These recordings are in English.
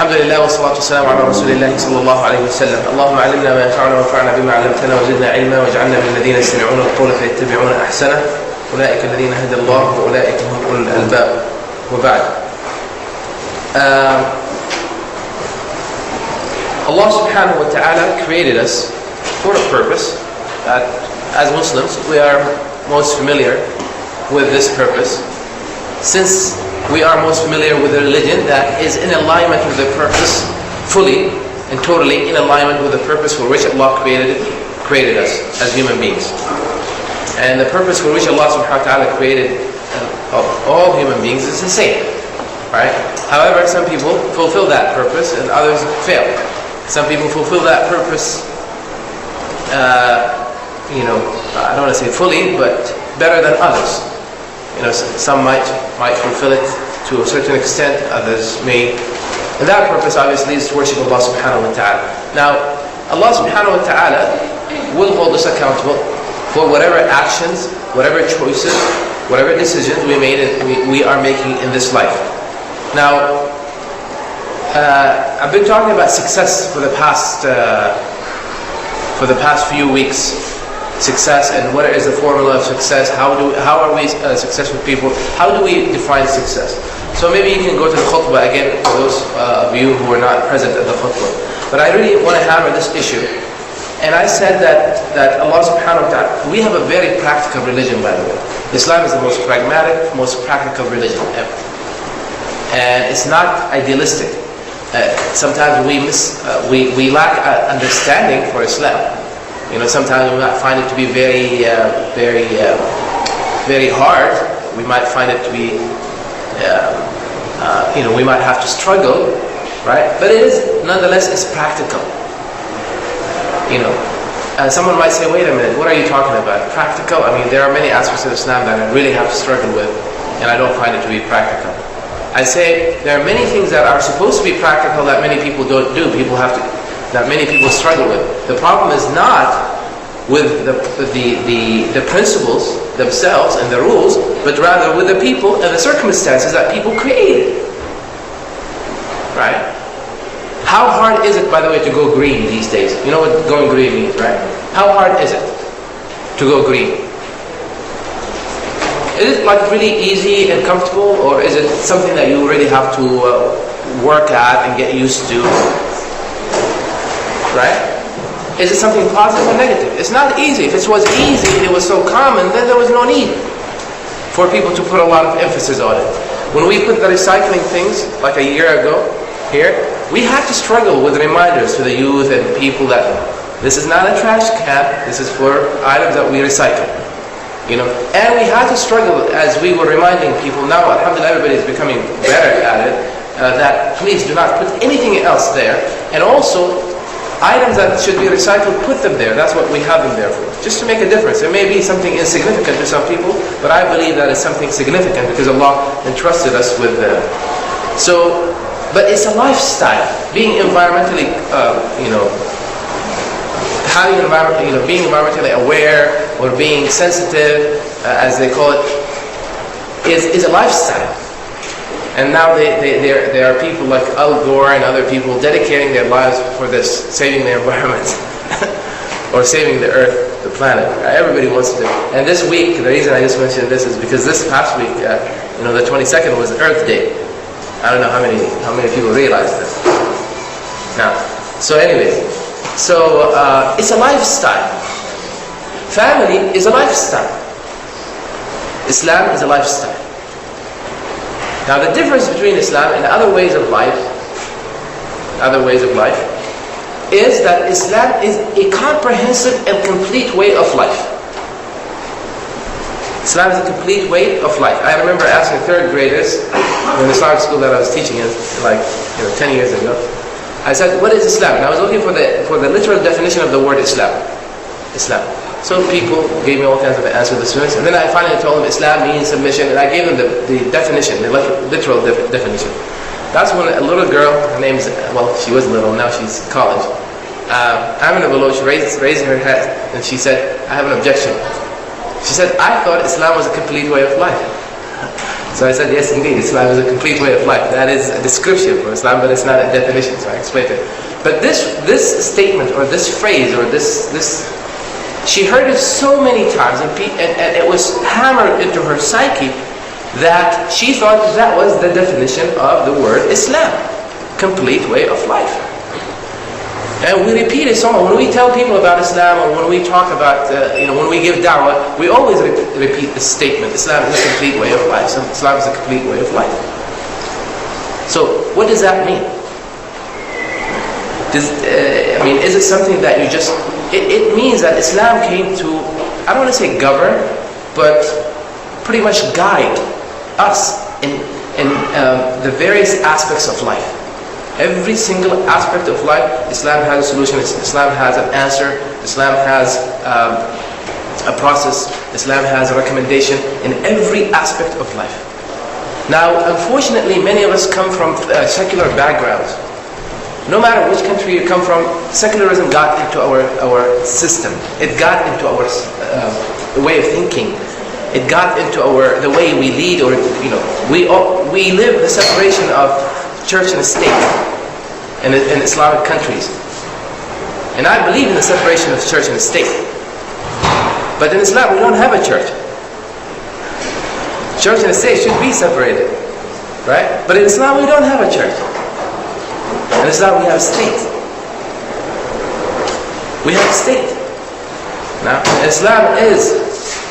الحمد لله والصلاة والسلام على رسول الله صلى الله عليه وسلم. اللهم علمنا ما ينفعنا وانفعنا بما علمتنا وزدنا علما واجعلنا من الذين يستمعون القول فيتبعون أحسنه أولئك الذين هدى الله وأولئك هم أولو الألباب. وبعد. Allah subhanahu wa ta'ala created us for a purpose that as Muslims we are most familiar with this purpose, since we are most familiar with a religion that is in alignment with the purpose, fully and totally in alignment with the purpose for which Allah created us as human beings. And the purpose for which Allah subhanahu wa ta'ala created all human beings is the same, right? However, some people fulfill that purpose and others fail. Some people fulfill that purpose, I don't want to say fully, but better than others. Some might fulfill it to a certain extent, others may. And that purpose obviously is to worship Allah subhanahu wa ta'ala. Now, Allah subhanahu wa ta'ala will hold us accountable for whatever actions, whatever choices, whatever decisions we are making in this life. Now, I've been talking about success for the past few weeks. Success and what is the formula of success? How are we successful people? How do we define success? So maybe you can go to the khutbah again for those of you who were not present at the khutbah. But I really want to hammer this issue. And I said that Allah subhanahu wa ta'ala, we have a very practical religion, by the way. Islam is the most pragmatic, most practical religion ever. And it's not idealistic. Sometimes we lack understanding for Islam. Sometimes we might find it to be very hard. We might find it to be, we might have to struggle, right? But it is, nonetheless, it's practical. Someone might say, wait a minute, what are you talking about? Practical? I mean, there are many aspects of Islam that I really have to struggle with, and I don't find it to be practical. I say there are many things that are supposed to be practical that many people don't do. That many people struggle with. The problem is not with the principles themselves and the rules, but rather with the people and the circumstances that people created. Right? How hard is it, by the way, to go green these days? You know what going green means, right? How hard is it to go green? Is it like really easy and comfortable, or is it something that you really have to work at and get used to? Right? Is it something positive or negative? It's not easy. If it was easy and it was so common, then there was no need for people to put a lot of emphasis on it. When we put the recycling things, like a year ago, here, we had to struggle with reminders to the youth and people that this is not a trash can, this is for items that we recycle. And we had to struggle as we were reminding people. Now, alhamdulillah, everybody is becoming better at it, that please do not put anything else there. And also, items that should be recycled, put them there. That's what we have them there for, just to make a difference. It may be something insignificant to some people, but I believe that it's something significant because Allah entrusted us with but it's a lifestyle. Being environmentally, being environmentally aware or being sensitive, as they call it, is a lifestyle. And now there are people like Al Gore and other people dedicating their lives for this, saving the environment or saving the earth, the planet. Everybody wants to. And this week, the reason I just mentioned this is because this past week, the 22nd was Earth Day. I don't know how many people realize this. Now, so anyways, it's a lifestyle. Family is a lifestyle. Islam is a lifestyle. Now, the difference between Islam and other ways of life is that Islam is a comprehensive and complete way of life. Islam is a complete way of life. I remember asking third graders in the Islamic school that I was teaching in, 10 years ago. I said, "What is Islam?" And I was looking for the literal definition of the word Islam. Islam. So people gave me all kinds of answers, the students, and then I finally told them Islam means submission, and I gave them the definition, the literal definition. That's when a little girl, her name's, she was little, now she's in college. Amina Baloch raised her head, and she said, "I have an objection." She said, "I thought Islam was a complete way of life." So I said, yes, indeed, Islam is a complete way of life. That is a description for Islam, but it's not a definition, so I explained it. But this statement, or this phrase, or this she heard it so many times, and it was hammered into her psyche that she thought that was the definition of the word Islam, complete way of life. And we repeat it so much. When we tell people about Islam, or when we talk about, when we give da'wah, we always repeat this statement: Islam is a complete way of life. Islam is a complete way of life. So, what does that mean? Is it something that you just? It means that Islam came to, I don't want to say govern, but pretty much guide us in the various aspects of life. Every single aspect of life, Islam has a solution, Islam has an answer, Islam has a process, Islam has a recommendation in every aspect of life. Now, unfortunately, many of us come from secular backgrounds. No matter which country you come from, secularism got into our system. It got into our way of thinking. It got into the way we lead, or we live the separation of church and state in Islamic countries. And I believe in the separation of church and state. But in Islam, we don't have a church. Church and state should be separated, right? But in Islam, we don't have a church. In Islam, we have state. We have state. Now, Islam is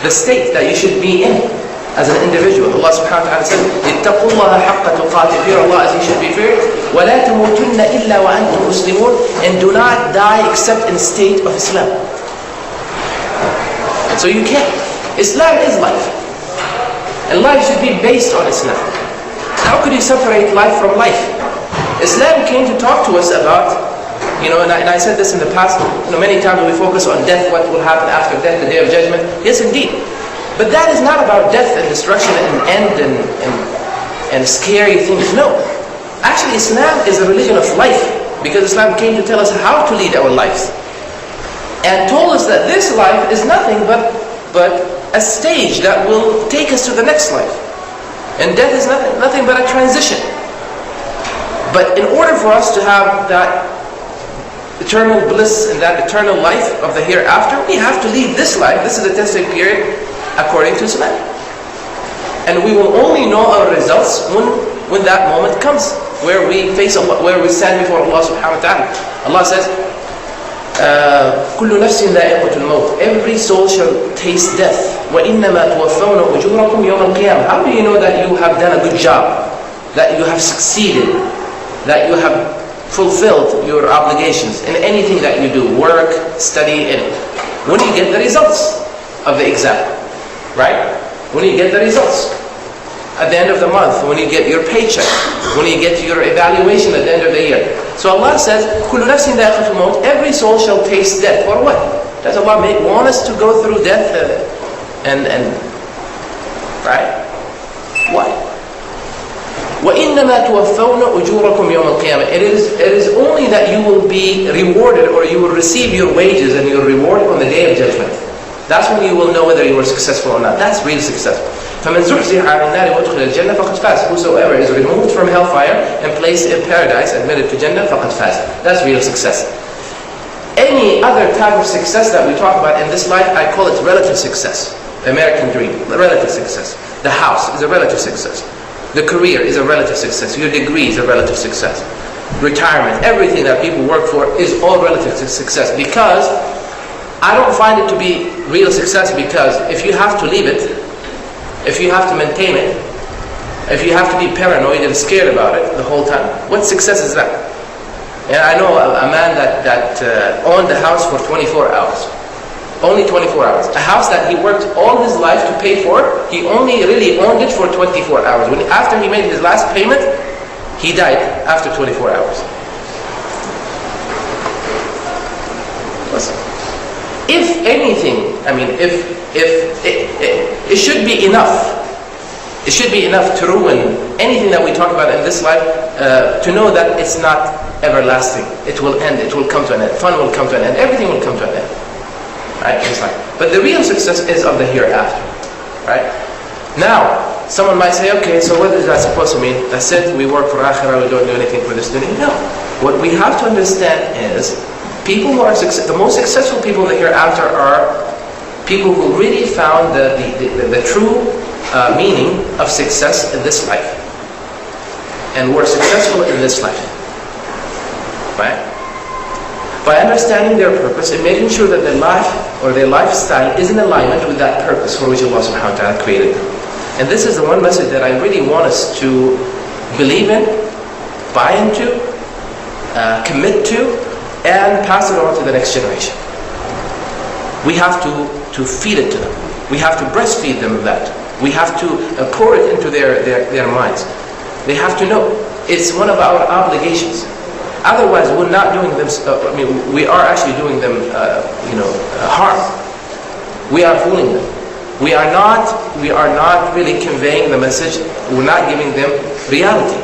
the state that you should be in as an individual. Allah subhanahu wa ta'ala said, اتَّقُوا اللَّهَ حَقَّ تُقَاتِهِ, fear Allah as you should be feared. وَلَا تَمُوتُنَّ إِلَّا وَأَنْتُمْ مُسْلِمُونَ, and do not die except in the state of Islam. So you can't. Islam is life. And life should be based on Islam. How could you separate life from life? Islam came to talk to us about, and I said this in the past, many times we focus on death, what will happen after death, the day of judgment. Yes, indeed. But that is not about death and destruction and end and scary things. No. Actually, Islam is a religion of life, because Islam came to tell us how to lead our lives. And told us that this life is nothing but a stage that will take us to the next life. And death is nothing but a transition. But in order for us to have that eternal bliss and that eternal life of the hereafter, we have to lead this life. This is the testing period according to Islam. And we will only know our results when that moment comes, where we face Allah, where we stand before Allah subhanahu wa ta'ala. Allah says, كُلُّ نَفْسٍ ذَائِقَةُ الْمَوْتِ, every soul shall taste death. وَإِنَّمَا تُوَفَّوْنَ أُجُورَكُمْ يَوْمَ الْقِيَامَةِ. How do you know that you have done a good job, that you have succeeded, that you have fulfilled your obligations in anything that you do, work, study, and when you get the results of the exam, right? When you get the results at the end of the month, when you get your paycheck, when you get your evaluation at the end of the year. So Allah says, كُلُّ نَفْسٍ ذَائِقَةُ الْمَوْتِ, every soul shall taste death. For what? Does Allah want us to go through death and right? Why? وَإِنَّمَا تُوَفَّوْنَ أُجُورَكُمْ يَوْمَ الْقِيَامَةِ. It is only that you will be rewarded, or you will receive your wages and your reward on the day of judgment. That's when you will know whether you were successful or not. That's real success. فَمَنْ زُحْزِحَ عَنِ النَّارِ وَأُدْخِلَ الْجَنَّةَ فَقَدْ فَازَ. Whosoever is removed from hellfire and placed in paradise, admitted to Jannah, فَقَدْ فَازَ. That's real success. Any other type of success that we talk about in this life, I call it relative success. The American dream, the relative success. The house is a relative success. The career is a relative success. Your degree is a relative success. Retirement, everything that people work for is all relative success. Because I don't find it to be real success, because if you have to leave it, if you have to maintain it, if you have to be paranoid and scared about it the whole time, what success is that? And I know a man that owned the house for 24 hours. Only 24 hours. A house that he worked all his life to pay for, he only really owned it for 24 hours. After he made his last payment, he died after 24 hours. If anything, it should be enough. It should be enough to ruin anything that we talk about in this life, to know that it's not everlasting. It will end, it will come to an end. Fun will come to an end, everything will come to an end. Right? But the real success is of the hereafter. Right? Now, Someone might say, okay, so what is that supposed to mean? That's it, we work for akhirah, we don't do anything for this dunya. No. What we have to understand is, people who are the most successful people in the hereafter are people who really found the true meaning of success in this life. And were successful in this life. Right? By understanding their purpose and making sure that their life or their lifestyle is in alignment with that purpose for which Allah subhanahu wa ta'ala created them. And this is the one message that I really want us to believe in, buy into, commit to, and pass it on to the next generation. We have to feed it to them. We have to breastfeed them that. We have to pour it into their minds. They have to know it's one of our obligations. Otherwise, we're not doing them. We are actually doing them, harm. We are fooling them. We are not really conveying the message. We're not giving them reality,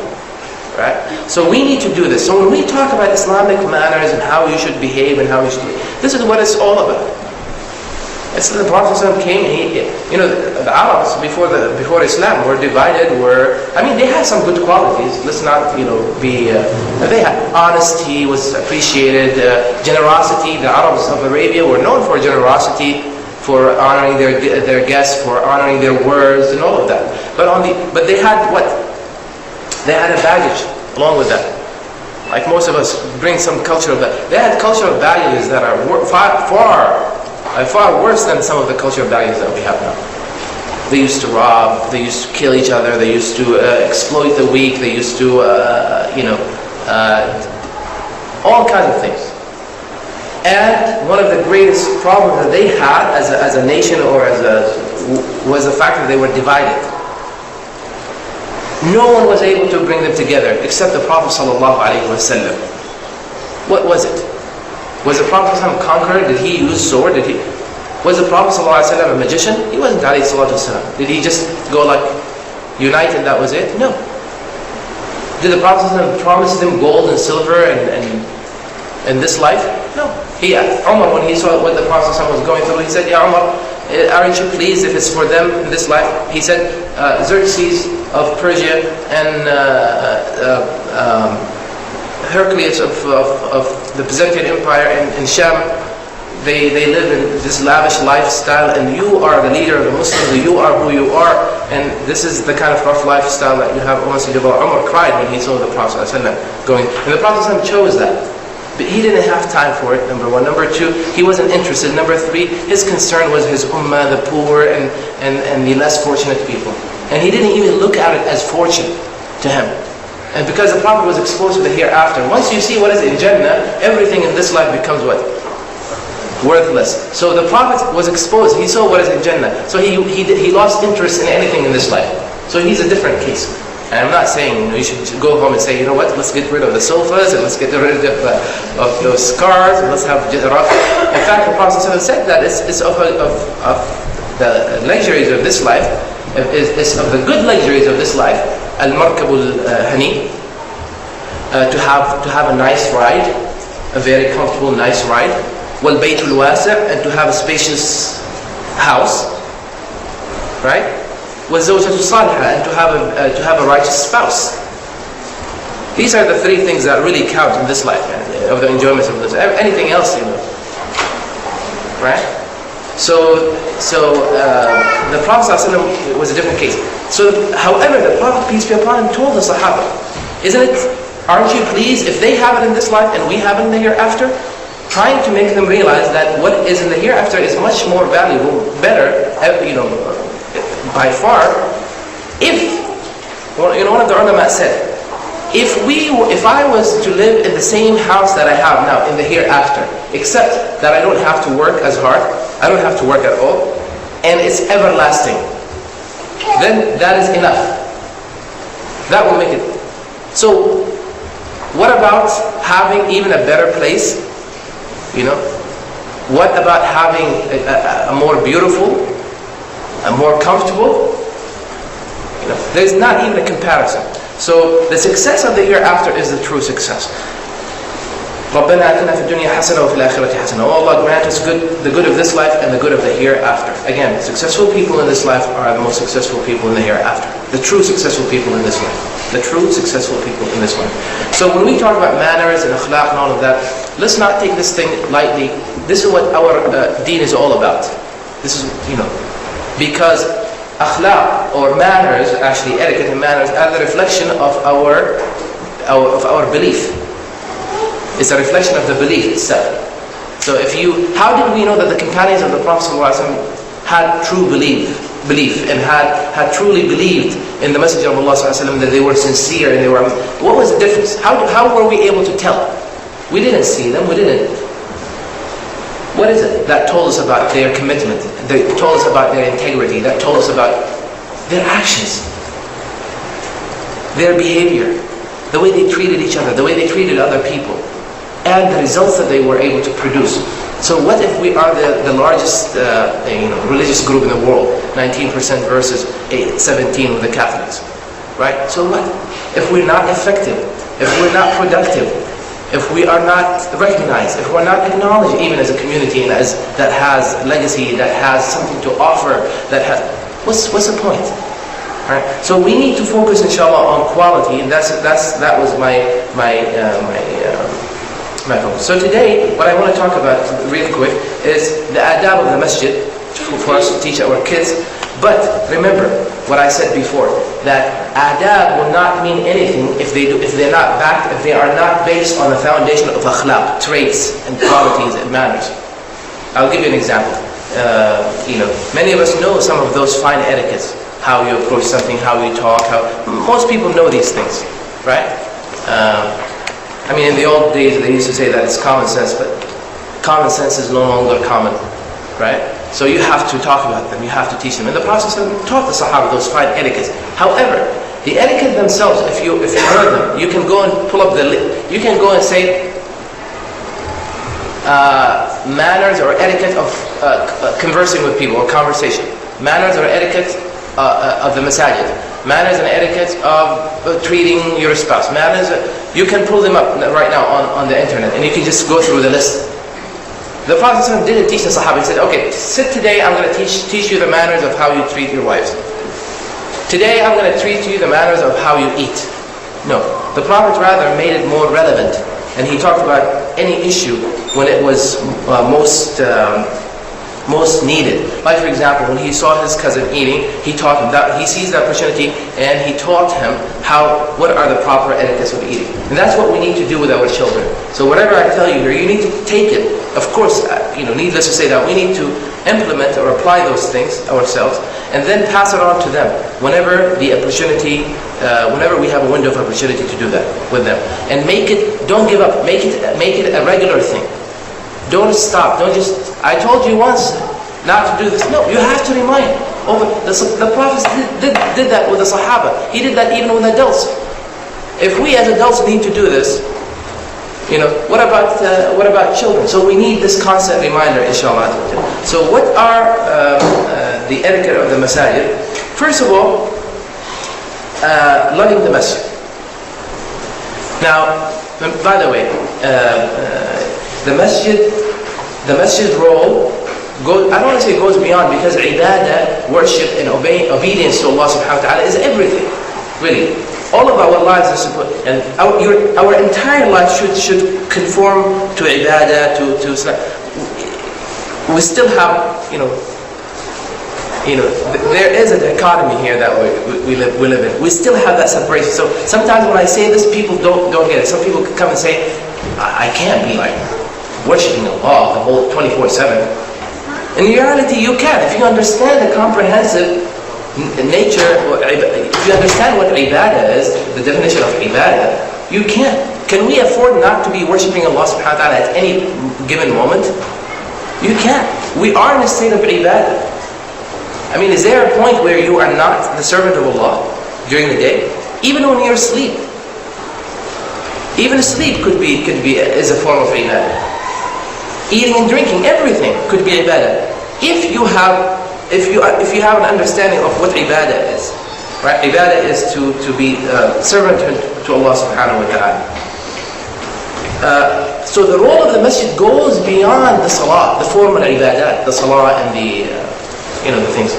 right? So we need to do this. So when we talk about Islamic manners and how you should behave and how you should, this is what it's all about. It's the Prophet came. The Arabs before Islam were divided. They had some good qualities. Let's not, be. They had honesty was appreciated, generosity. The Arabs of Arabia were known for generosity, for honoring their guests, for honoring their words, and all of that. But they had what? They had a baggage along with that. Like most of us bring some culture of that. They had cultural values that are far worse than some of the cultural values that we have now. They used to rob, they used to kill each other, they used to exploit the weak, they used to, all kinds of things. And one of the greatest problems that they had as a nation was the fact that they were divided. No one was able to bring them together except the Prophet ﷺ. What was it? Was the Prophet ﷺ conqueror? Did he use sword? Was the Prophet ﷺ a magician? He wasn't ﷺ. Did he just go like unite and that was it? No. Did the Prophet ﷺ promise them gold and silver and this life? No. Umar, when he saw what the Prophet ﷺ was going through, he said, Ya Umar, aren't you pleased if it's for them in this life? He said, Xerxes of Persia and Hercules of the Byzantine Empire in Sham, they live in this lavish lifestyle, and you are the leader of the Muslims, you are who you are, and this is the kind of rough lifestyle that you have. Umar cried when he saw the Prophet ﷺ going, and the Prophet ﷺ chose that. But he didn't have time for it, number one. Number two, he wasn't interested. Number three, his concern was his ummah, the poor, and the less fortunate people. And he didn't even look at it as fortune to him. And because the Prophet was exposed to the hereafter, once you see what is in Jannah, everything in this life becomes what? Worthless. So the Prophet was exposed, he saw what is in Jannah. So he lost interest in anything in this life. So he's a different case. And I'm not saying you should go home and say, you know what, let's get rid of the sofas and let's get rid of those scars and let's have jizarah. In fact, the Prophet said that it's of the luxuries of this life, it's of the good luxuries of this life, al-markabul hani, to have a nice ride, a very comfortable, nice ride, wal-baytul wasi', and to have a spacious house, right? وَالزَّوْجَةُ الصَّالِحَةُ, and to have a righteous spouse. These are the three things that really count in this life, of the enjoyments of this. Anything else, right? So the Prophet ﷺ was a different case. So, however, the Prophet, peace be upon him, told the Sahaba, aren't you pleased if they have it in this life and we have it in the hereafter? Trying to make them realize that what is in the hereafter is much more valuable, better, by far. One of the ulama said, if I was to live in the same house that I have now in the hereafter, except that I don't have to work as hard, I don't have to work at all, and it's everlasting, then that is enough. That will make it. So what about having even a better place? What about having a more beautiful, a more comfortable? There's not even a comparison. So the success of the hereafter is the true success. رَبَّنَا آتِنَا فِي الدُّنْيَا حَسَنَةً وَفِي الْآخِرَةِ حَسَنَةً. Oh Allah, grant us the good of this life and the good of the hereafter. Again, successful people in this life are the most successful people in the hereafter. The true successful people in this life. The true successful people in this life. So when we talk about manners and akhlaq and all of that, let's not take this thing lightly. This is what our deen is all about. This is, because akhlaq or manners, actually etiquette and manners, are the reflection of our belief. It's a reflection of the belief itself. So how did we know that the companions of the Prophet ﷺ had true belief and had truly believed in the message of Allah ﷺ, that they were sincere and what was the difference? How were we able to tell? We didn't see them, What is it that told us about their commitment, that told us about their integrity, that told us about their actions, their behavior, the way they treated each other, the way they treated other people, and the results that they were able to produce. So what if we are the largest religious group in the world, 19% versus 17% with the Catholics, right? So what? If we're not effective, if we're not productive, if we are not recognized, if we're not acknowledged even as a community and that has legacy, that has something to offer, what's the point? Right? So we need to focus, inshallah, on quality, and that was my focus. So today, what I want to talk about really quick is the adab of the masjid for us to teach our kids. But remember what I said before, that adab will not mean anything if they are not based on the foundation of akhlaq, traits and qualities and manners. I'll give you an example. Many of us know some of those fine etiquettes, how you approach something, how you talk. Most people know these things, right? In the old days they used to say that it's common sense, but common sense is no longer common, right? So you have to talk about them, you have to teach them. And the Prophet taught the Sahaba those fine etiquettes. However, the etiquette themselves, if you heard them, you can go and pull up you can go and say manners or etiquette of conversing with people or conversation. Manners or etiquette of the masajid. Manners and etiquette of treating your spouse. Manners, you can pull them up right now on the internet and you can just go through the list. The Prophet ﷺ didn't teach the Sahaba. He said, okay, sit today, I'm going to teach you the manners of how you treat your wives. Today I'm going to teach you the manners of how you eat. No, the Prophet rather made it more relevant, and he talked about any issue when it was most needed. Like for example, when he saw his cousin eating, he taught him that he seized the opportunity and he taught him what are the proper etiquettes of eating. And that's what we need to do with our children. So whatever I tell you here, you need to take it. Of course, needless to say that we need to implement or apply those things ourselves and then pass it on to them whenever we have a window of opportunity to do that with them. And don't give up, make it a regular thing. Don't stop. Don't just, I told you once not to do this. No, you have to remind. The Prophet did that with the Sahaba. He did that even with adults. If we as adults need to do this, what about children? So we need this constant reminder, inshallah. So what are the etiquette of the masajid? First of all, loving the masjid. Now, by the way, the masjid role I don't want to say it goes beyond, because ibadah, worship and obedience to Allah subhanahu wa ta'ala is everything, really. All of our lives are supposed, and our entire life should conform to ibadah, to Islam. We still have, there is a dichotomy here that we live in. We still have that separation. So sometimes when I say this, people don't get it. Some people come and say, I can't be like worshiping Allah the whole 24/7. In reality, you can. If you understand the comprehensive nature, if you understand what ibadah is, the definition of ibadah, you can. Can we afford not to be worshipping Allah subhanahu wa ta'ala at any given moment? You can't. We are in a state of ibadah. Is there a point where you are not the servant of Allah during the day? Even when you're asleep. Even sleep is a form of ibadah. Eating and drinking, everything could be ibadah. If you have an understanding of what ibadah is, right? Ibadah is to be servant to Allah subhanahu wa ta'ala. So the role of the masjid goes beyond the salah, the formal ibadat, the salah and the the things.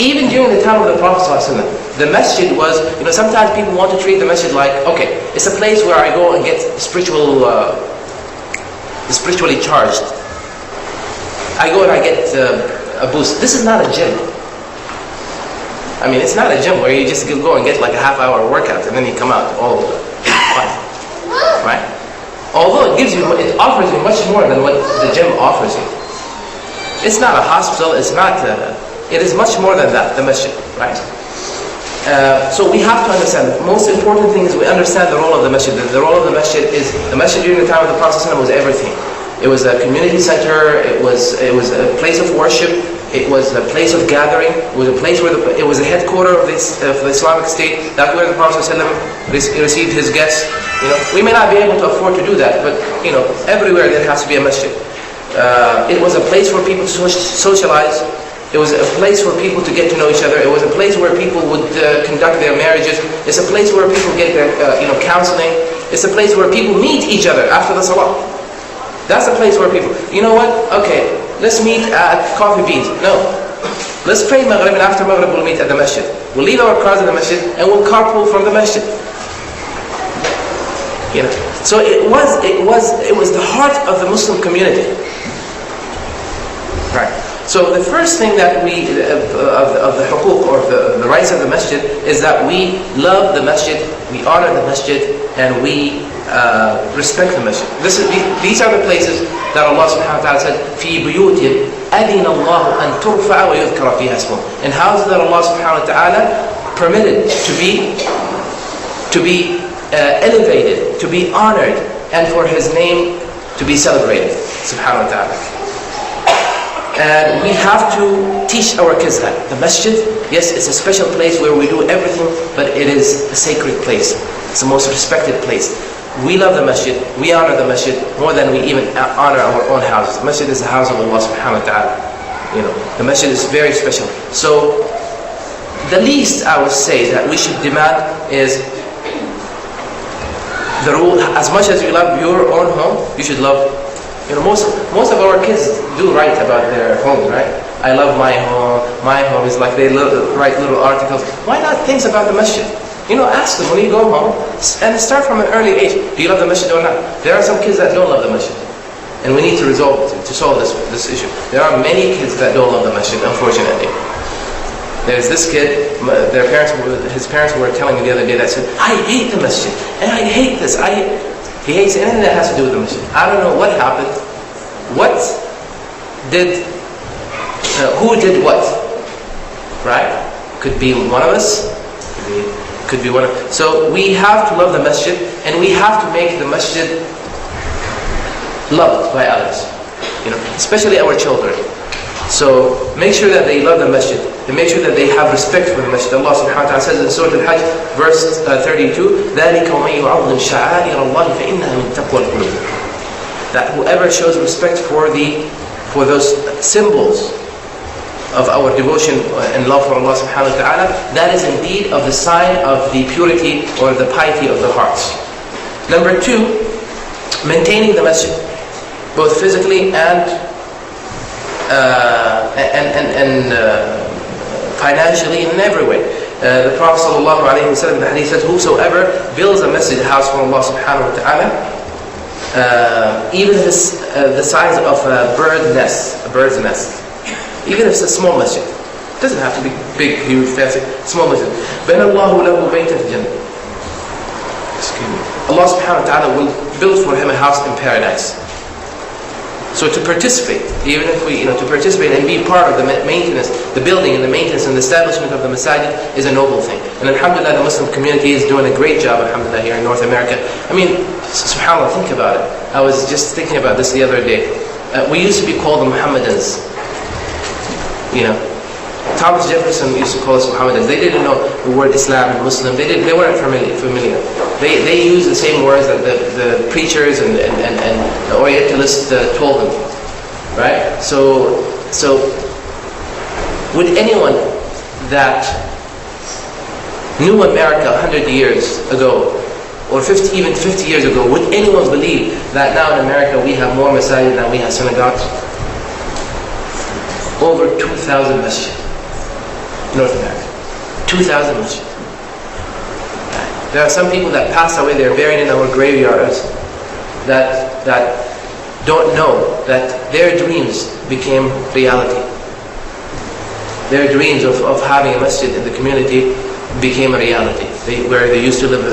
Even during the time of the Prophet ﷺ, the masjid was, sometimes people want to treat the masjid like, okay, it's a place where I go and get spiritually charged. I go and I get a boost. This is not a gym. I mean, it's not a gym where you just go and get like a half-hour workout and then you come out all fine, right? Although it offers you much more than what the gym offers you. It's not a hospital. It's not. It is much more than that. The masjid, right? So we have to understand. The most important thing is we understand the role of the masjid. The role of the masjid is the masjid during the time of the Prophet ﷺ was everything. It was a community center. It was a place of worship. It was a place of gathering. It was a place where it was the headquarters of the Islamic State. That's where the Prophet ﷺ received his guests. We may not be able to afford to do that, but everywhere there has to be a masjid. It was a place for people to socialize. It was a place for people to get to know each other. It was a place where people would conduct their marriages. It's a place where people get their counseling. It's a place where people meet each other after the salah. That's a place where people, okay, let's meet at Coffee Beans. No. Let's pray Maghrib, and after Maghrib we'll meet at the masjid. We'll leave our cars in the masjid and we'll carpool from the masjid. So it was the heart of the Muslim community. Right. So the first thing that we of the huquq, or the rights of the masjid, is that we love the masjid, we honor the masjid, and we respect the masjid. These are the places that Allah subhanahu wa ta'ala said, في بيوت أذن الله أن ترفع ويذكر فيها اسمه. And houses that Allah subhanahu wa ta'ala permitted to be elevated, to be honored, and for His name to be celebrated, subhanahu wa ta'ala. And we have to teach our kids that. The masjid, yes, it's a special place where we do everything, but it is a sacred place. It's the most respected place. We love the masjid, we honor the masjid more than we even honor our own houses. The masjid is the house of Allah subhanahu wa ta'ala. The masjid is very special. So, the least I would say that we should demand is the rule. As much as you love your own home, you should love. Most of our kids do write about their homes, right? I love my home. My home is like, they write little articles. Why not things about the masjid? Ask them when you go home, and start from an early age. Do you love the masjid or not? There are some kids that don't love the masjid, and we need to solve this issue. There are many kids that don't love the masjid, unfortunately. There's this kid. His parents were telling me the other day that said, I hate the masjid, and I hate this. He hates anything that has to do with the masjid. I don't know what happened. Who did what? Right? Could be one of us. Could be one of. So we have to love the masjid, and we have to make the masjid loved by others. Especially our children. So make sure that they love the masjid, and make sure that they have respect for the masjid. Allah subhanahu wa ta'ala says in Surah Al-Hajj, verse 32, ذَلِكَ وَمَن يُعَظِّمْ شَعَائِرَ اللَّهِ فَإِنَّهَا مِن تَقْوَى الْقُلُوبِ. That whoever shows respect for those symbols of our devotion and love for Allah subhanahu wa ta'ala, that is indeed of the sign of the purity or the piety of the hearts. Number 2, maintaining the masjid, both physically and financially and in every way. The Prophet sallallahu alayhi wa sallam in the hadith says, whosoever builds a masjid, a house for Allah subhanahu wa ta'ala, even if it's the size of a bird's nest, even if it's a small masjid, it doesn't have to be big, huge, fancy, small masjid. بَنَ اللَّهُ لَهُ بَيْتًا فِي الْجَنَّةِ. Allah subhanahu wa ta'ala will build for him a house in paradise. So to participate, even if we, to participate and be part of the maintenance, the building and the maintenance and the establishment of the masajid is a noble thing. And alhamdulillah, the Muslim community is doing a great job, alhamdulillah, here in North America. I mean, subhanAllah, think about it. I was just thinking about this the other day. We used to be called the Muhammadans. Thomas Jefferson used to call us Muhammadans. They didn't know the word Islam and Muslim. They weren't familiar. They used the same words that the preachers and the Orientalists told them, right? So would anyone that knew America 100 years ago or 50, even 50 years ago, would anyone believe that now in America we have more masajid than we have synagogues? Over 2,000 masjid in North America. 2,000 masjid. There are some people that pass away, they're buried in our graveyards, that don't know that their dreams became reality. Their dreams of having a masjid in the community became a reality. Where they used to live,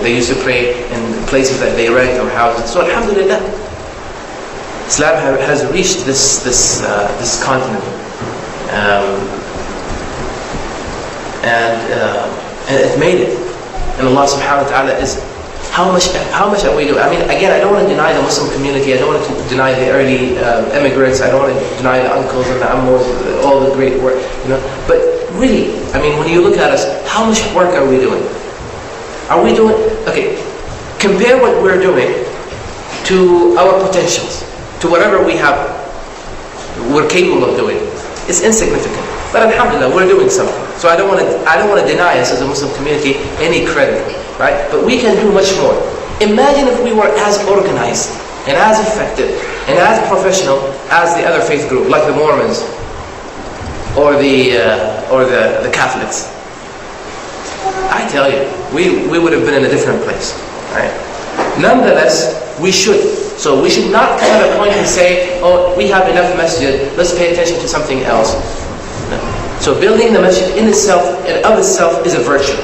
they used to pray in places that they rent or houses. So alhamdulillah, Islam has reached this continent, and it made it. And Allah subhanahu wa ta'ala is, how much are we doing? I mean, again, I don't want to deny the Muslim community, I don't want to deny the early immigrants, I don't want to deny the uncles and the ammos, all the great work, but really, I mean, when you look at us, how much work are we doing? Are we doing, okay, compare what we're doing to our potentials, to whatever we're capable of doing. It's insignificant. But alhamdulillah, we're doing something. So I don't want to deny us as a Muslim community any credit, right? But we can do much more. Imagine if we were as organized and as effective and as professional as the other faith group, like the Mormons or the Catholics. I tell you, we would have been in a different place, right? Nonetheless, we should. So we should not come at a point and say, oh, we have enough masjid, let's pay attention to something else. No. So building the masjid in itself and of itself is a virtue.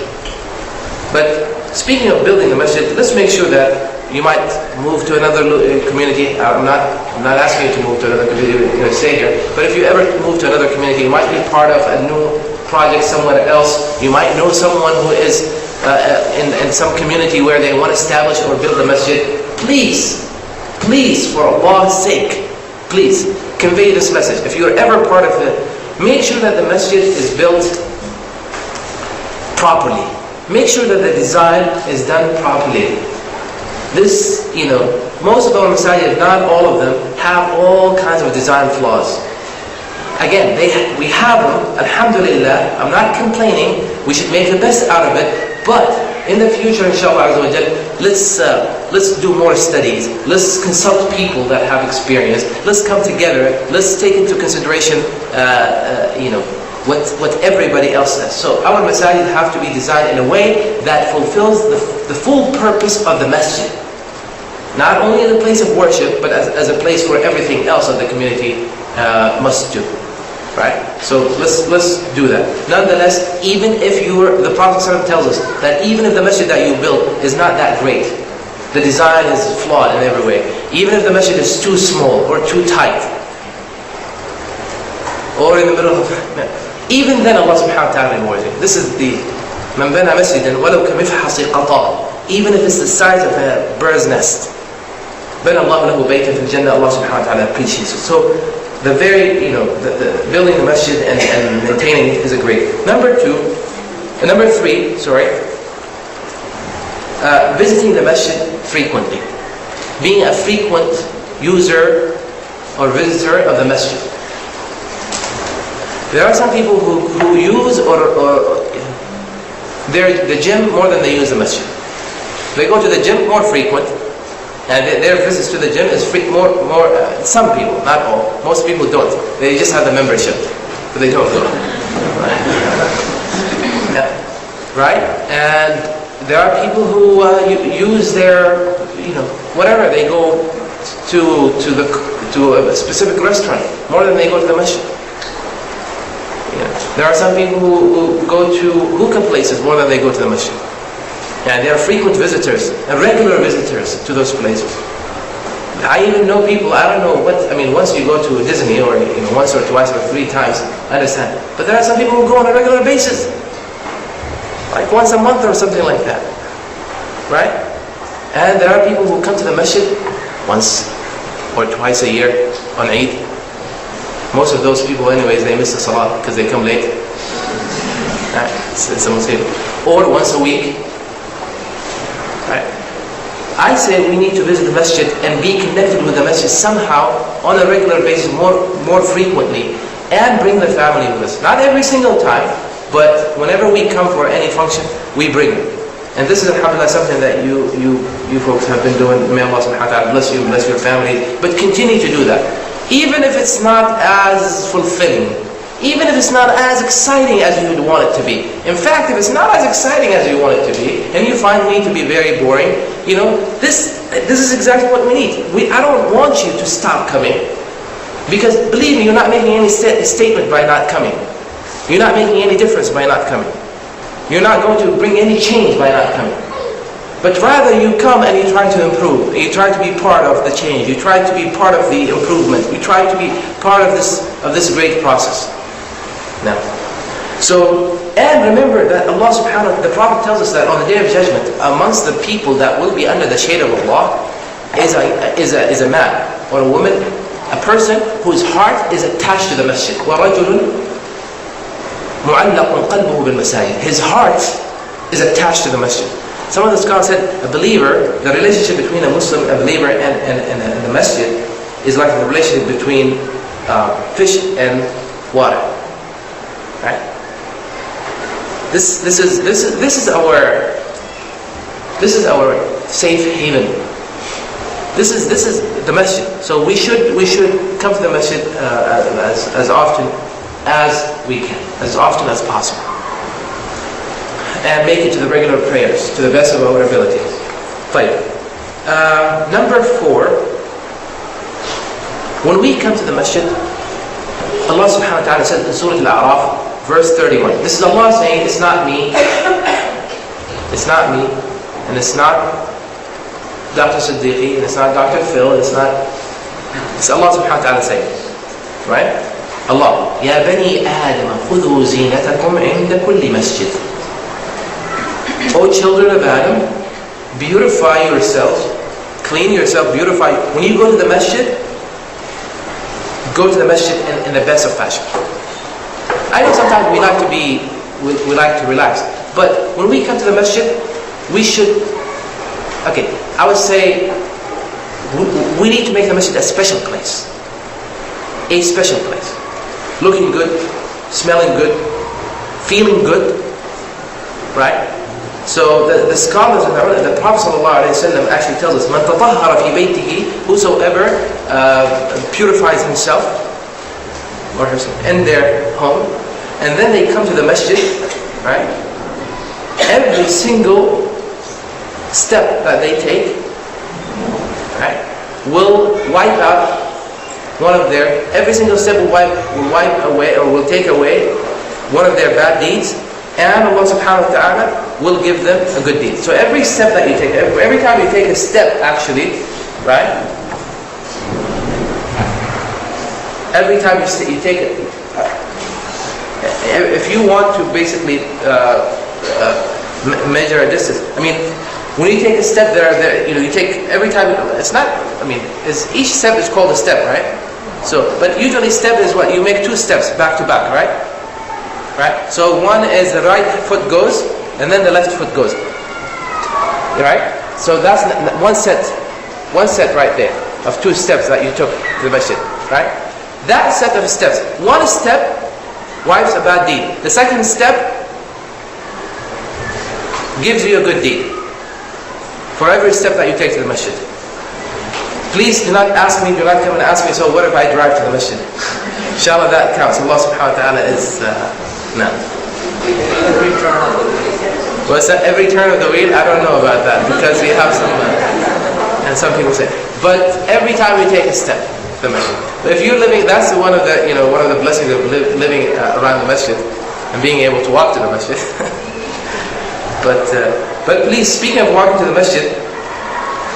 But speaking of building the masjid, let's make sure that you might move to another community. I'm not asking you to move to another community, stay here. But if you ever move to another community, you might be part of a new project somewhere else. You might know someone who is in some community where they want to establish or build a masjid. Please, for Allah's sake, please convey this message. If you're ever part of it, make sure that the masjid is built properly. Make sure that the design is done properly. This, most of our masajid, if not all of them, have all kinds of design flaws. Again, we have them, alhamdulillah, I'm not complaining, we should make the best out of it, but in the future, inshallah, let's do more studies, let's consult people that have experience, let's come together, let's take into consideration, what everybody else says. So our masajid have to be designed in a way that fulfills the full purpose of the masjid. Not only as a place of worship, but as a place where everything else of the community must do. Right? So let's do that. Nonetheless, even if the Prophet ﷺ tells us that even if the masjid that you build is not that great, the design is flawed in every way, even if the masjid is too small or too tight, or in the middle of, even then Allah subhanahu wa ta'ala rewards you. This is the مَنْ بَنَى مَسْجِدًا وَلَوْ كَمِفْحَصِ قَطَى. Even if it's the size of a bird's nest, بَنَى اللَّهُ لَهُ بَيْتًا فِي الْجَنَّةِ, Allah subhanahu wa ta'ala appreciates it. So the building the masjid and maintaining it is a great. Number three, visiting the masjid frequently. Being a frequent user or visitor of the masjid. There are some people who use the gym more than they use the masjid. They go to the gym more frequent, and their visits to the gym is more. Some people, not all. Most people don't. They just have the membership, but they don't go. Yeah. Right? And there are people who use their, whatever. They go to a specific restaurant more than they go to the masjid. There are some people who go to hookah places more than they go to the masjid. And they are frequent visitors, and regular visitors to those places. I even know people, I don't know once you go to Disney, or once or twice or 3 times, I understand. But there are some people who go on a regular basis. Like once a month or something like that. Right? And there are people who come to the masjid once or twice a year on Eid. Most of those people anyways, they miss the salah because they come late. Right? It's a musib. Or once a week. Right? I say we need to visit the masjid and be connected with the masjid somehow on a regular basis, more frequently, and bring the family with us. Not every single time, but whenever we come for any function, we bring them. And this is, alhamdulillah, something that you folks have been doing. May Allah subhanahu wa ta'ala bless you, bless your family. But continue to do that. Even if it's not as fulfilling, even if it's not as exciting as you would want it to be. In fact, if it's not as exciting as you want it to be, and you find me to be very boring, this is exactly what we need. I don't want you to stop coming. Because believe me, you're not making any statement by not coming. You're not making any difference by not coming. You're not going to bring any change by not coming. But rather you come and you try to improve. You try to be part of the change. You try to be part of the improvement. You try to be part of this great process. Now, and remember that Allah subhanahu wa ta'ala, the Prophet tells us that on the Day of Judgment, amongst the people that will be under the shade of Allah is a man or a woman, a person whose heart is attached to the masjid. وَرَجُلٌ مُعَلَّقٌ قَلْبُهُ بِالْمَسَاجِدِ. His heart is attached to the masjid. Some of the scholars said a believer, the relationship between a Muslim, a believer, and the masjid is like the relationship between fish and water. Right? This is our safe haven. This is the masjid. So we should come to the masjid as often as we can, as often as possible, and make it to the regular prayers to the best of our abilities. Number 4, when we come to the masjid, Allah subhanahu wa ta'ala said in Surah Al-A'raf, verse 31. This is Allah saying, it's not me, it's not me, and it's not Dr. Siddiqui, and it's not Dr. Phil, it's Allah subhanahu wa ta'ala saying, right? Allah, Ya bani Adam, khudhu zinatakum inda kulli masjid. O children of Adam, beautify yourselves, clean yourself, beautify. When you go to the masjid, go to the masjid in the best of fashion. I know sometimes we like to relax, but when we come to the masjid, we should, I would say, we need to make the masjid a special place. A special place. Looking good, smelling good, feeling good, right? So the scholars and the Prophet ﷺ actually tells us, "Man tatahhara fi baytihi," whosoever purifies himself or herself in their home, and then they come to the masjid, right? Every single step that they take, right, will wipe out every single step will wipe away, or will take away one of their bad deeds, and Allah subhanahu wa ta'ala will give them a good deed. So every step that you take, every time you take a step actually, right? Every time you take it, if you want to basically measure a distance, when you take a step you take every time, each step is called a step, right? So, but usually step is what? You make 2 steps back to back, right? Right? So one is the right foot goes, and then the left foot goes. Right? So that's one set right there of 2 steps that you took to the masjid, right? That set of steps, one step wipes a bad deed. The second step gives you a good deed for every step that you take to the masjid. Please do not come and ask me, so what if I drive to the masjid? Inshallah that counts. Allah subhanahu wa ta'ala is, no. What's that? Every turn of the wheel? I don't know about that, because we have some, and some people say, but every time we take a step, the masjid. But if you're living, that's one of the blessings of living around the masjid, and being able to walk to the masjid. But please, speaking of walking to the masjid,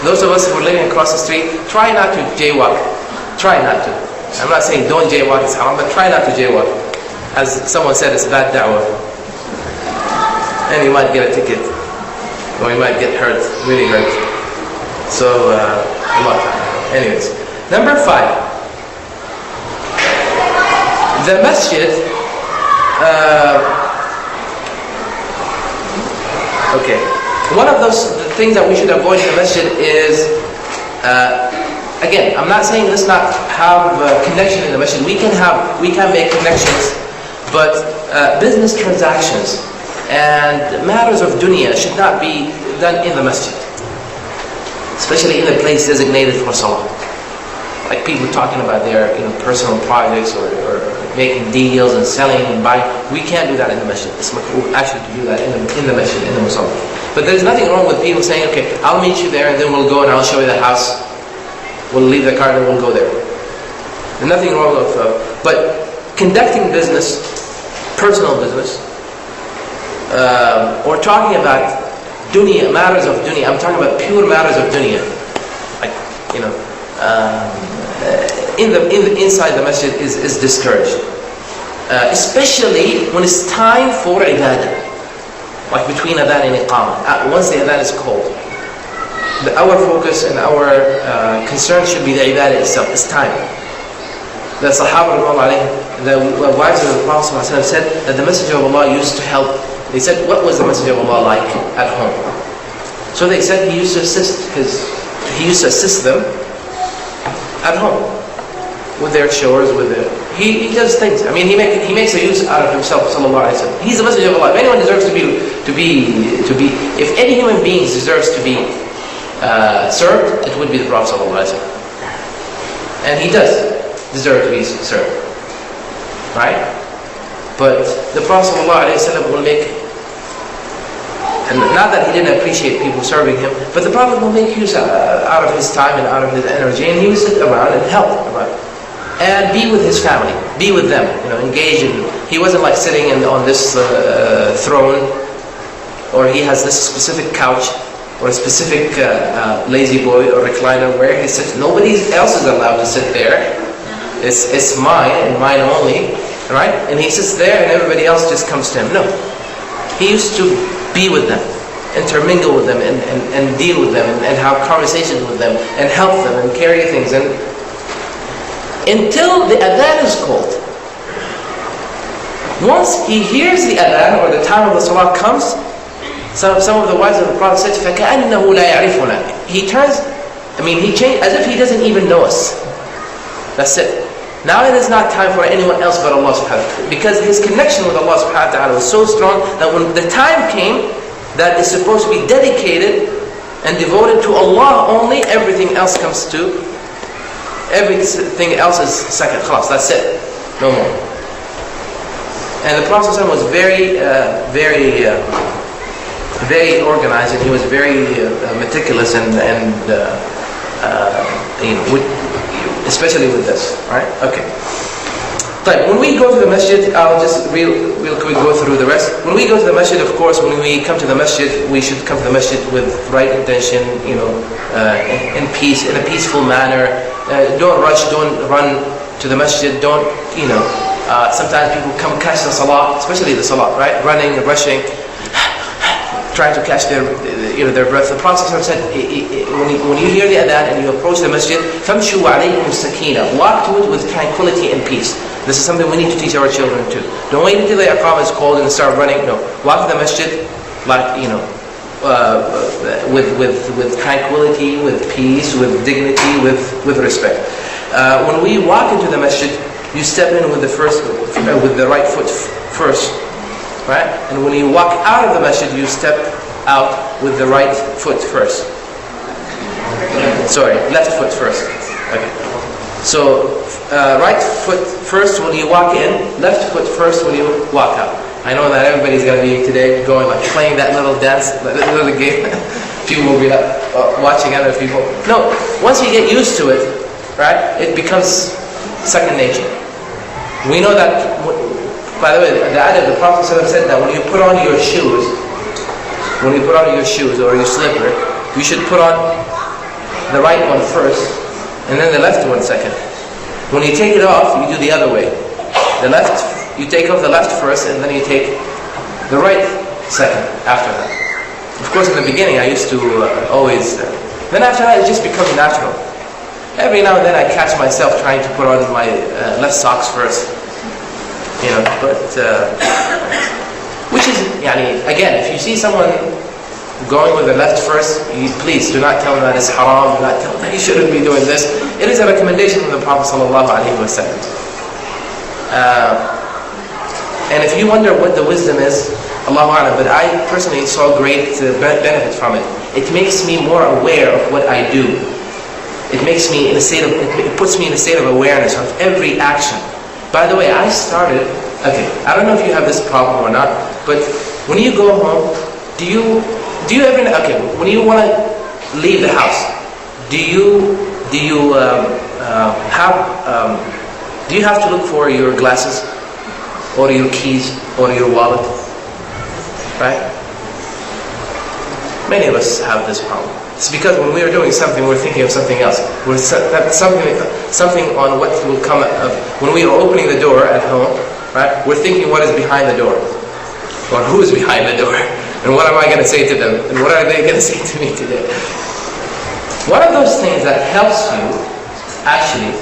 those of us who are living across the street, try not to jaywalk. Try not to. I'm not saying don't jaywalk, it's haram, but try not to jaywalk. As someone said, it's bad da'wah. And you might get a ticket, or you might get hurt, really hurt. So, anyways. Number 5. The masjid, one of those things that we should avoid in the masjid is, again, I'm not saying let's not have a connection in the masjid. We can make connections, but business transactions And matters of dunya should not be done in the masjid, especially in a place designated for salah. Like people talking about their personal projects or making deals and selling and buying. We can't do that in the masjid. It's makruh actually to do that in the masjid, in the musalla. But there's nothing wrong with people saying, okay, I'll meet you there and then we'll go and I'll show you the house. We'll leave the car and we'll go there. There's nothing wrong with but conducting business, personal business, or talking about dunya, matters of dunya. I'm talking about pure matters of dunya, like inside the masjid is discouraged, especially when it's time for ibadah, like between adhan and iqamah. Once the adhan is called, our focus and our concern should be the ibadah itself. It's time. The Sahaba, the wives of the Prophet ﷺ said that the Messenger of Allah used to help. They said, what was the Messenger of Allah like at home? So they said he used to assist, because he used to assist them at home with their chores, he does things. I mean, he makes a use out of himself, sallallahu alaihi wasallam. He's the Messenger of Allah. If anyone deserves to be, if any human being deserves to be served, it would be the Prophet sallallahu alaihi wasallam. And he does deserve to be served, right? But the Prophet ﷺ will make, and not that he didn't appreciate people serving him, but the Prophet will make use out of his time and out of his energy, and he will sit around and help around, and be with his family, be with them, engage in. He wasn't like sitting on this throne, or he has this specific couch, or a specific lazy boy or recliner where he sits. Nobody else is allowed to sit there. It's mine and mine only. Right? And he sits there and everybody else just comes to him. No. He used to be with them, intermingle with them, and deal with them, and have conversations with them, and help them, and carry things. And until the adhan is called. Once he hears the adhan, or the time of the salah comes, some of the wives of the Prophet said, فَكَأَنَّهُ لَا يَعْرِفُنَا. He turns, he changed, as if he doesn't even know us. That's it. Now it is not time for anyone else but Allah subhanahu wa ta'ala. Because his connection with Allah subhanahu wa ta'ala was so strong that when the time came that is supposed to be dedicated and devoted to Allah only, everything else comes to, everything else is second. Khalas, that's it. No more. And the Prophet was very organized, and he was very meticulous and especially with this, right? Okay. But when we go to the masjid, I'll just real quick go through the rest. When we go to the masjid, of course, when we come to the masjid, we should come to the masjid with right intention, in peace, in a peaceful manner. Don't rush, don't run to the masjid. Don't, sometimes people come catch the salah, especially the salah, right? Running, rushing, trying to catch their breath. The Prophet said, when you hear the adhan and you approach the masjid, فَمْشُوا عَلَيْكُمُ السَّكِينَةِ. Walk to it with tranquility and peace. This is something we need to teach our children too. Don't wait until the iqamah is called and start running. No, walk to the masjid like with tranquility, with peace, with dignity, with respect. When we walk into the masjid, you step in with the right foot first. Right? And when you walk out of the masjid, you step out with the right foot first. Sorry, left foot first. Okay. So, right foot first when you walk in, left foot first when you walk out. I know that everybody's going to be today going playing that little dance, that little game. People will be watching other people. No, once you get used to it, right, it becomes second nature. We know that. By the way, the adab, the Prophet said that when you put on your shoes, or your slipper, you should put on the right one first, and then the left one second. When you take it off, you do the other way. You take off the left first, and then you take the right second after that. Of course, in the beginning, I used to always. Then after that, it just becomes natural. Every now and then, I catch myself trying to put on my left socks first. Which is, again, if you see someone going with the left first, please do not tell them that it's haram, do not tell them that you shouldn't be doing this. It is a recommendation from the Prophet sallallahu alaihi wasallam. And if you wonder what the wisdom is, Allahu A'lam, but I personally saw great benefit from it. It makes me more aware of what I do. It makes me in a state of, it puts me in a state of awareness of every action. By the way, I started, I don't know if you have this problem or not, but when you go home, do you ever, when you want to leave the house, do you have to look for your glasses or your keys or your wallet? Right? Many of us have this problem. It's because when we are doing something, we're thinking of something else. We're something on what will come up. When we are opening the door at home, right? We're thinking what is behind the door, or who is behind the door, and what am I going to say to them, and what are they going to say to me today? One of those things that helps you actually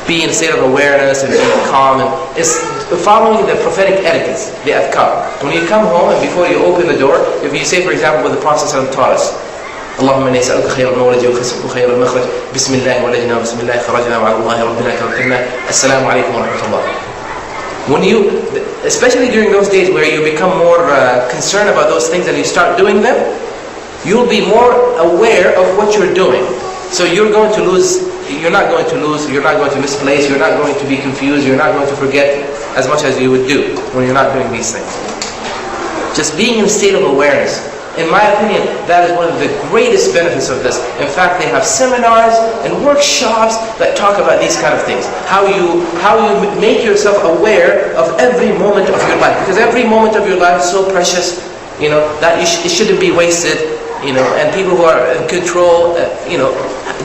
be in a state of awareness and being calm is following the prophetic etiquettes, the adhkar. When you come home and before you open the door, if you say, for example, what the Prophet taught us, اللهم إني أسألك خير المولد وخير المخرج بسم الله ولجنا بسم الله خرجنا وعلى الله ربنا توكلنا السلام عليكم ورحمة الله. When you, especially during those days where you become more concerned about those things and you start doing them, you'll be more aware of what you're doing. So you're not going to lose, you're not going to misplace, you're not going to be confused, you're not going to forget as much as you would do when you're not doing these things. Just being in a state of awareness. In my opinion, that is one of the greatest benefits of this. In fact, they have seminars and workshops that talk about these kind of things. How you make yourself aware of every moment of your life. Because every moment of your life is so precious, that it shouldn't be wasted, and people who are in control,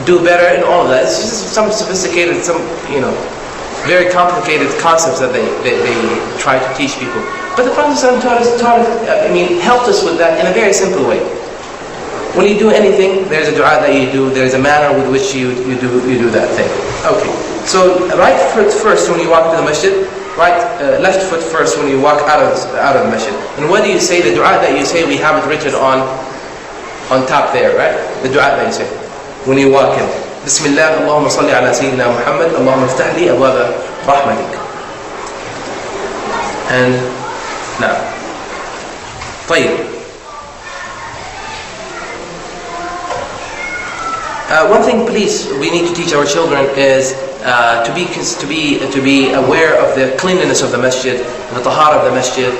do better and all of that. It's just some sophisticated, very complicated concepts that they try to teach people. But the Prophet helped us with that in a very simple way. When you do anything, there's a dua that you do, there's a manner with which you do that thing. Okay, so right foot first when you walk to the masjid, left foot first when you walk out of the masjid. And what do you say? The dua that you say, we have it written on top there, right? The dua that you say when you walk in. Bismillah, Allahumma salli ala Sayyidina Muhammad, Allahumma iftah li abwaba rahmatik. And now, طيب. One thing, please, we need to teach our children is to be aware of the cleanliness of the masjid, the tahara of the masjid,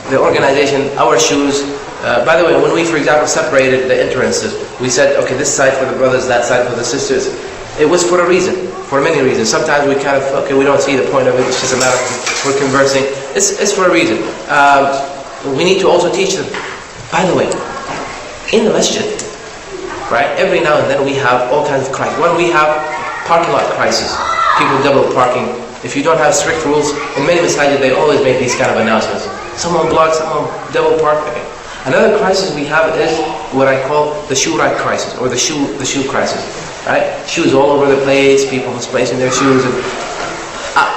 the organization, our shoes. By the way, when we, for example, separated the entrances, we said, okay, this side for the brothers, that side for the sisters. It was for a reason, for many reasons. Sometimes we we don't see the point of it, it's just a matter of we're conversing. It's for a reason. We need to also teach them. By the way, in the masjid, right, every now and then we have all kinds of crises. When we have parking lot crises, people double parking. If you don't have strict rules, in many masajid they always make these kind of announcements. Someone blocks, someone double park. Okay. Another crisis we have is what I call the shoe rack crisis, or the shoe crisis. Right? Shoes all over the place, people misplacing their shoes. And,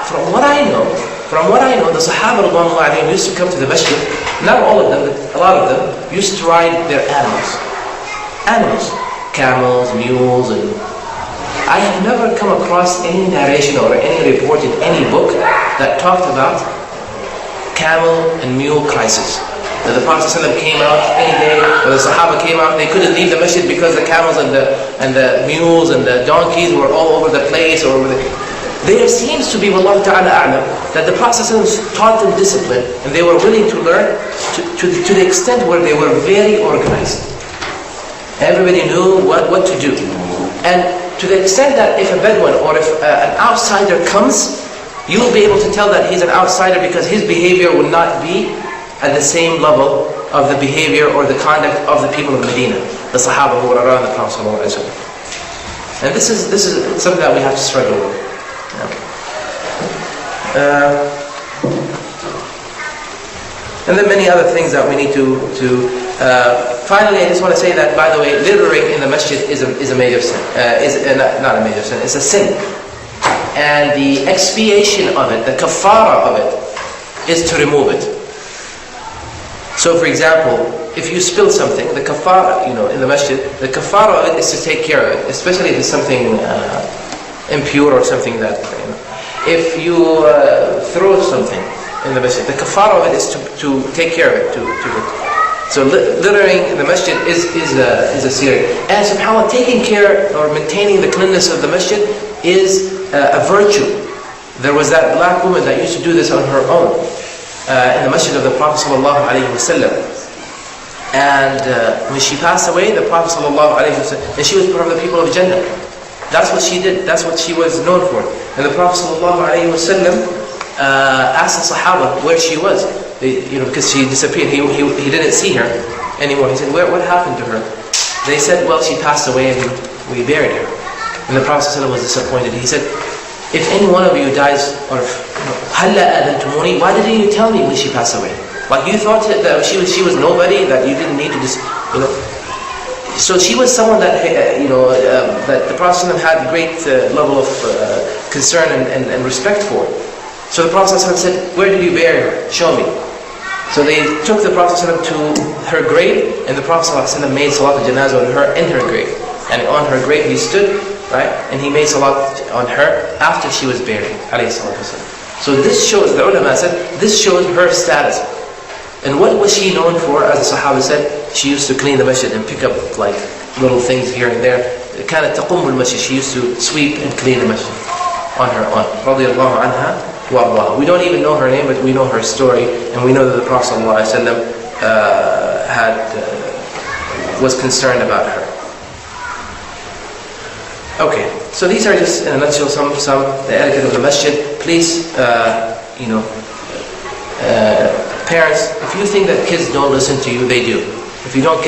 from what I know, the Sahaba used to come to the masjid. Not all of them, but a lot of them used to ride their animals, camels, mules, and I have never come across any narration or any report in any book that talked about camel and mule crisis. That the Prophet ﷺ came out any day, or the Sahaba came out, they couldn't leave the masjid because the camels and the mules and the donkeys were all over the place. There seems to be, Wallahu ta'ala a'lam, that the Prophet ﷺ taught them discipline, and they were willing to learn to the extent where they were very organized. Everybody knew what to do. And to the extent that if a Bedouin or if an outsider comes, you will be able to tell that he's an outsider because his behavior will not be at the same level of the behavior or the conduct of the people of Medina, the Sahaba who were around the Prophet ﷺ. And this is something that we have to struggle with. And then many other things that we need to finally, I just want to say that, by the way, littering in the masjid is a major sin. Not a major sin, it's a sin. And the expiation of it, the kafara of it, is to remove it. So for example, if you spill something, the kafara, in the masjid, the kafara of it is to take care of it, especially if it's something impure or something that, if you throw something, the masjid. The kafara of it is to take care of it. So littering the masjid is a serious. And subhanAllah, taking care or maintaining the cleanliness of the masjid is a virtue. There was that black woman that used to do this on her own in the masjid of the Prophet sallallahu alaihi wasallam. And when she passed away, the Prophet sallallahu alaihi wasallam, and she was part of the people of Jannah. That's what she did. That's what she was known for. And the Prophet sallallahu alaihi wasallam asked the Sahaba where she was, because she disappeared. He didn't see her anymore. He said, what happened to her? They said, well, she passed away and we buried her. And the Prophet ﷺ was disappointed. He said, if any one of you dies, or halla adantumuni, why didn't you tell me when she passed away? Like you thought that she was nobody, that you didn't need to just, So she was someone that that the Prophet ﷺ had great level of concern and respect for. So the Prophet ﷺ said, where did you bury her? Show me. So they took the Prophet ﷺ to her grave, and the Prophet ﷺ made salat al-janazah on her in her grave. And on her grave he stood, right? And he made salat on her after she was buried. So this shows, the ulama said, this shows her status. And what was she known for? As the Sahaba said, she used to clean the masjid and pick up like little things here and there. كانت تقوم بالمسجد. She used to sweep and clean the masjid on her own. رضي الله عنها وارضاها. We don't even know her name, but we know her story, and we know that the Prophet ﷺ was concerned about her. Okay, so these are just in a nutshell some the etiquette of the masjid. Please, parents, if you think that kids don't listen to you, they do. If you don't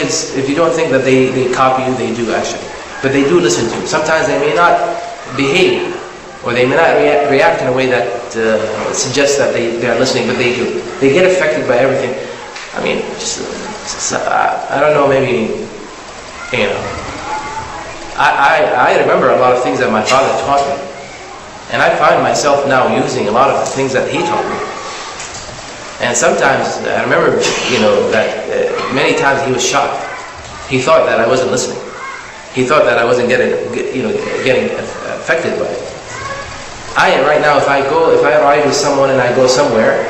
think that they copy you, they do actually. But they do listen to you. Sometimes they may not behave, or they may not react in a way that suggests that they are listening, but they do. They get affected by everything. I mean, I don't know, maybe, I remember a lot of things that my father taught me. And I find myself now using a lot of the things that he taught me. And sometimes, I remember, that many times he was shocked. He thought that I wasn't listening. He thought that I wasn't getting affected by it. Right now, if I ride with someone and I go somewhere,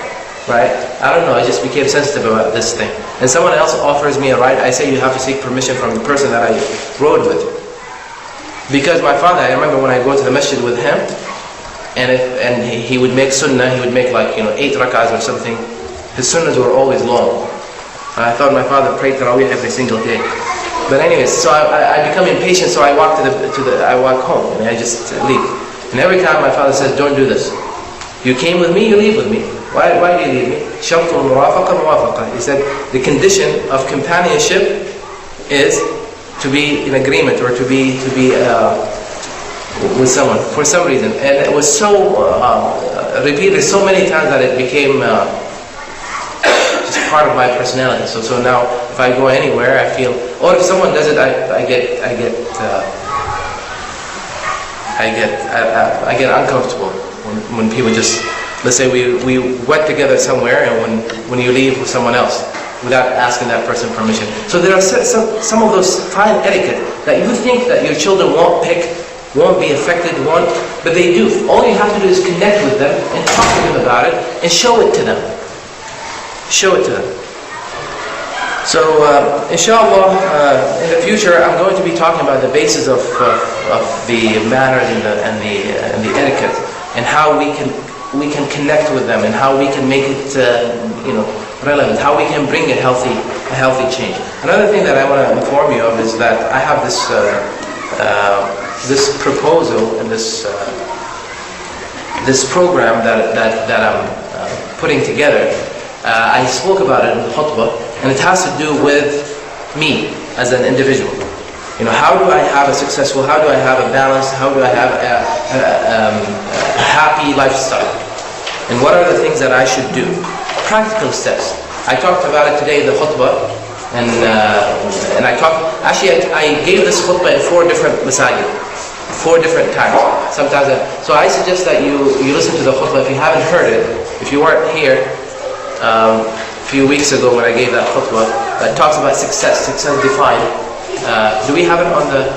right, I don't know, I just became sensitive about this thing. And someone else offers me a ride, I say you have to seek permission from the person that I rode with. Because my father, I remember when I go to the masjid with him, and he would make sunnah, he would make 8 rak'ahs or something. His sunnahs were always long. I thought my father prayed tarawih every single day. But anyways, so I become impatient, so I walk I walk home and I just leave. And every time my father says, don't do this. You came with me, you leave with me. Why do you leave me? Shartul murafaqa muwafaqa. He said the condition of companionship is to be in agreement, or to be with someone for some reason. And it was so repeated so many times that it became just part of my personality. So now if I go anywhere, I feel, or if someone does it, I get uncomfortable when people just, let's say we went together somewhere, and when you leave with someone else without asking that person permission. So there are some of those fine etiquette that you think that your children won't pick, won't be affected, but they do. All you have to do is connect with them and talk to them about it and show it to them. Show it to them. So inshallah, in the future, I'm going to be talking about the basis of the manners and the etiquette, and how we can connect with them, and how we can make it relevant, how we can bring a healthy change. Another thing that I want to inform you of is that I have this proposal and this program that I'm putting together. I spoke about it in the khutbah, and it has to do with me as an individual. How do I have a successful, how do I have a balanced, how do I have a happy lifestyle? And what are the things that I should do? Practical steps. I talked about it today in the khutbah, and I gave this khutbah in 4 different masajid, 4 different times. Sometimes, so I suggest that you listen to the khutbah if you haven't heard it. If you weren't here a few weeks ago when I gave that khutbah, that talks about success defined. Do we have it on the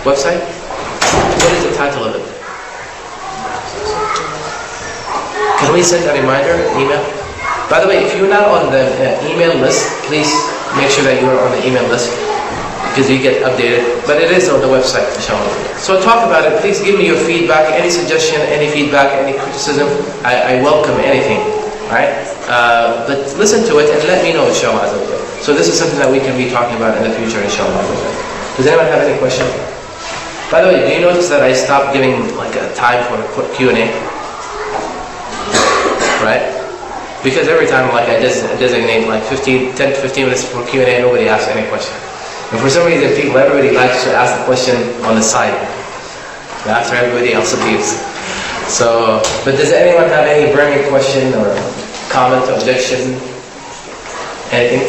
website? What is the title of it? Can we send a reminder, email? By the way, if you're not on the email list, please make sure that you are on the email list because you get updated. But it is on the website, inshallah. So talk about it. Please give me your feedback, any suggestion, any feedback, any criticism. I welcome anything. Alright? But listen to it and let me know, inshallah. So this is something that we can be talking about in the future, inshallah. Does anyone have any question? By the way, do you notice that I stopped giving like a time for Q&A? Right? Because every time like I designate like 10 to 15 minutes for Q&A, nobody asks any question. And for some reason, everybody likes to ask the question on the side after everybody else leaves. So, but does anyone have any burning question or comment, objection, anything?